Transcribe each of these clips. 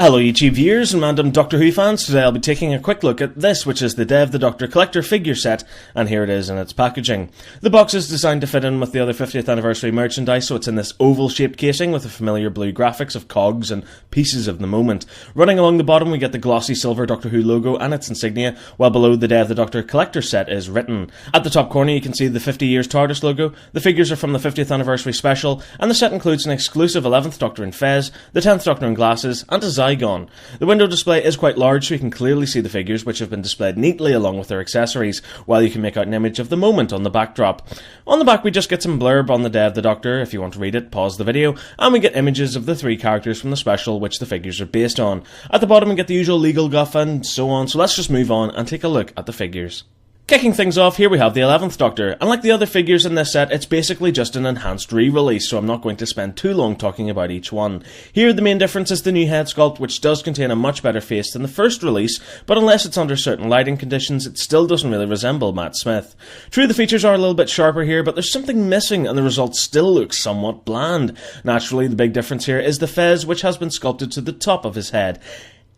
Hello YouTube viewers and random Doctor Who fans. Today I'll be taking a quick look at this, which is the Day of the Doctor collector figure set, and here it is in its packaging. The box is designed to fit in with the other 50th anniversary merchandise, so it's in this oval shaped casing with the familiar blue graphics of cogs and pieces of the moment. Running along the bottom we get the glossy silver Doctor Who logo and its insignia, while below the Day of the Doctor collector set is written. At the top corner you can see the 50 years TARDIS logo. The figures are from the 50th anniversary special, and the set includes an exclusive 11th Doctor in Fez, the 10th Doctor in glasses, and a Zygon. The window display is quite large, so you can clearly see the figures, which have been displayed neatly along with their accessories, while you can make out an image of the moment on the backdrop. On the back we just get some blurb on the Day of the Doctor. If you want to read it, pause the video, and we get images of the three characters from the special which the figures are based on. At the bottom we get the usual legal guff and so on, so let's just move on and take a look at the figures. Kicking things off, here we have the 11th Doctor, and like the other figures in this set, it's basically just an enhanced re-release, so I'm not going to spend too long talking about each one. Here the main difference is the new head sculpt, which does contain a much better face than the first release, but unless it's under certain lighting conditions, it still doesn't really resemble Matt Smith. True, the features are a little bit sharper here, but there's something missing and the result still looks somewhat bland. Naturally, the big difference here is the fez, which has been sculpted to the top of his head.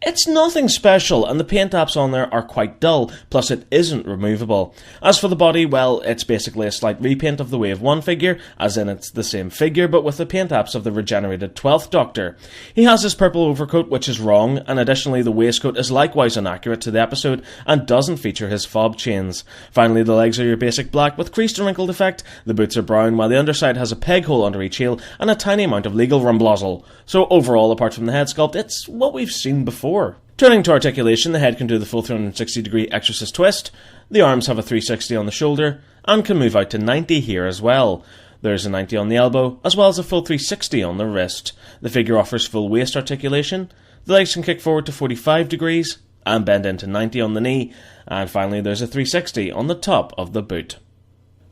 It's nothing special, and the paint apps on there are quite dull, plus it isn't removable. As for the body, well, it's basically a slight repaint of the Wave 1 figure, as in it's the same figure, but with the paint apps of the regenerated 12th Doctor. He has his purple overcoat, which is wrong, and additionally the waistcoat is likewise inaccurate to the episode, and doesn't feature his fob chains. Finally, the legs are your basic black, with creased and wrinkled effect. The boots are brown, while the underside has a peg hole under each heel, and a tiny amount of legal rumblozzle. So overall, apart from the head sculpt, it's what we've seen before. Turning to articulation, the head can do the full 360 degree exorcist twist, the arms have a 360 on the shoulder, and can move out to 90 here as well. There's a 90 on the elbow, as well as a full 360 on the wrist. The figure offers full waist articulation, the legs can kick forward to 45 degrees, and bend into 90 on the knee, and finally there's a 360 on the top of the boot.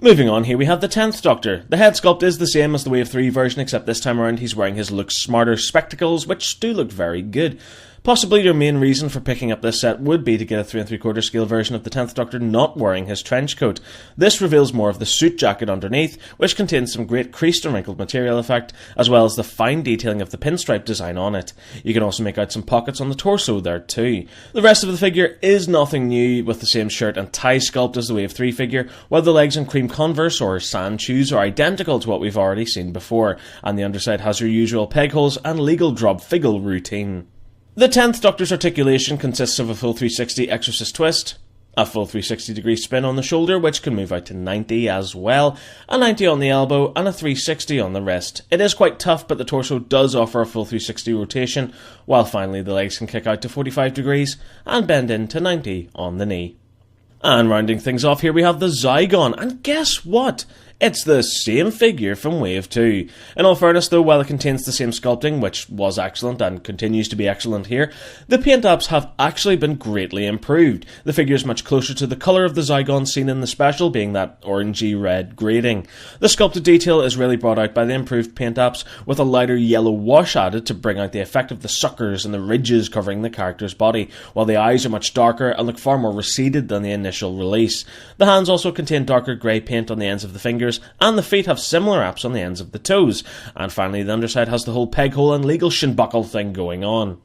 Moving on, here we have the 10th Doctor. The head sculpt is the same as the Wave 3 version, except this time around he's wearing his Look Smarter spectacles, which do look very good. Possibly your main reason for picking up this set would be to get a 3 3/4 scale version of the 10th Doctor not wearing his trench coat. This reveals more of the suit jacket underneath, which contains some great creased and wrinkled material effect, as well as the fine detailing of the pinstripe design on it. You can also make out some pockets on the torso there too. The rest of the figure is nothing new, with the same shirt and tie sculpt as the Wave 3 figure, while the legs in cream Converse or sand shoes are identical to what we've already seen before, and the underside has your usual peg holes and legal drop figgle routine. The 10th Doctor's articulation consists of a full 360 exorcist twist, a full 360 degree spin on the shoulder, which can move out to 90 as well, a 90 on the elbow, and a 360 on the wrist. It is quite tough, but the torso does offer a full 360 rotation, while finally the legs can kick out to 45 degrees and bend in to 90 on the knee. And rounding things off, here we have the Zygon, and guess what? It's the same figure from Wave 2. In all fairness though, while it contains the same sculpting, which was excellent and continues to be excellent here, the paint apps have actually been greatly improved. The figure is much closer to the colour of the Zygon seen in the special, being that orangey red grading. The sculpted detail is really brought out by the improved paint apps, with a lighter yellow wash added to bring out the effect of the suckers and the ridges covering the character's body, while the eyes are much darker and look far more receded than the initial release. The hands also contain darker grey paint on the ends of the fingers, and the feet have similar apps on the ends of the toes, and finally the underside has the whole peg hole and legal shin buckle thing going on.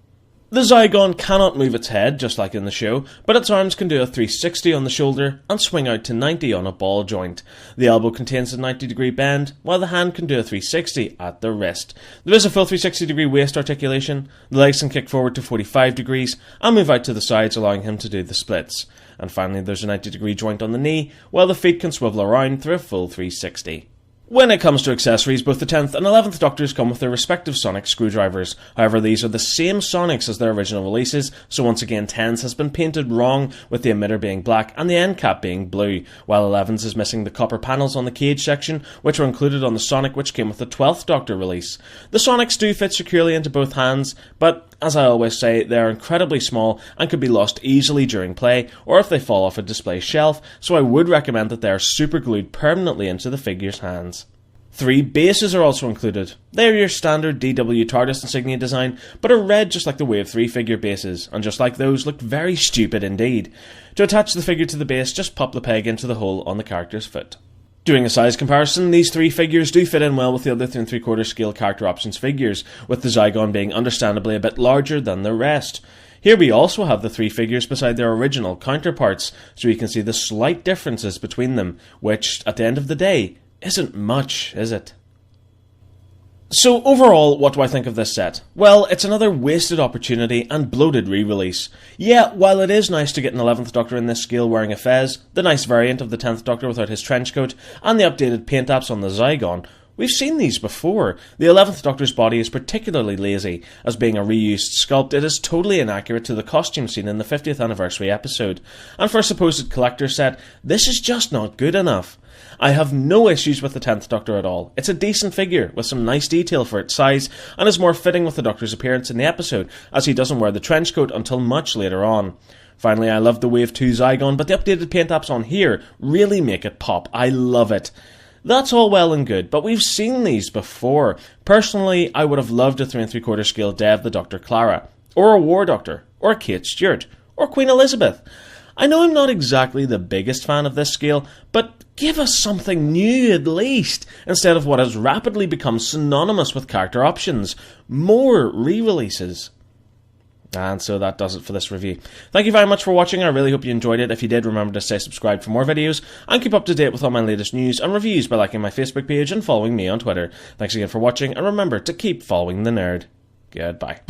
The Zygon cannot move its head, just like in the show, but its arms can do a 360 on the shoulder and swing out to 90 on a ball joint. The elbow contains a 90 degree bend, while the hand can do a 360 at the wrist. There is a full 360 degree waist articulation, the legs can kick forward to 45 degrees and move out to the sides, allowing him to do the splits. And finally there's a 90 degree joint on the knee, while the feet can swivel around through a full 360. When it comes to accessories, both the 10th and 11th Doctors come with their respective sonic screwdrivers. However, these are the same sonics as their original releases, so once again 10's has been painted wrong, with the emitter being black and the end cap being blue, while 11's is missing the copper panels on the cage section, which were included on the sonic which came with the 12th Doctor release. The sonics do fit securely into both hands, but as I always say, they are incredibly small and could be lost easily during play, or if they fall off a display shelf, so I would recommend that they are super glued permanently into the figure's hands. 3 bases are also included. They are your standard DW TARDIS insignia design, but are red just like the Wave 3 figure bases, and just like those, look very stupid indeed. To attach the figure to the base, just pop the peg into the hole on the character's foot. Doing a size comparison, these three figures do fit in well with the other 3 3/4 scale character options figures, with the Zygon being understandably a bit larger than the rest. Here we also have the three figures beside their original counterparts, so you can see the slight differences between them, which, at the end of the day, isn't much, is it? So overall, what do I think of this set? Well, it's another wasted opportunity and bloated re-release. Yeah, while it is nice to get an 11th Doctor in this scale wearing a fez, the nice variant of the 10th Doctor without his trenchcoat, and the updated paint apps on the Zygon, we've seen these before. The 11th Doctor's body is particularly lazy. As being a reused sculpt, it is totally inaccurate to the costume seen in the 50th anniversary episode. And for a supposed collector set, this is just not good enough. I have no issues with the 10th Doctor at all. It's a decent figure, with some nice detail for its size, and is more fitting with the Doctor's appearance in the episode, as he doesn't wear the trenchcoat until much later on. Finally, I love the Wave 2 Zygon, but the updated paint apps on here really make it pop. I love it. That's all well and good, but we've seen these before. Personally, I would have loved a 3 3/4 scale Dev the Dr. Clara, or a War Doctor, or a Kate Stewart, or Queen Elizabeth. I know I'm not exactly the biggest fan of this scale, but give us something new at least, instead of what has rapidly become synonymous with character options. More re-releases. And so that does it for this review. Thank you very much for watching. I really hope you enjoyed it. If you did, remember to stay subscribed for more videos, and keep up to date with all my latest news and reviews by liking my Facebook page and following me on Twitter. Thanks again for watching, and remember to keep following the nerd. Goodbye.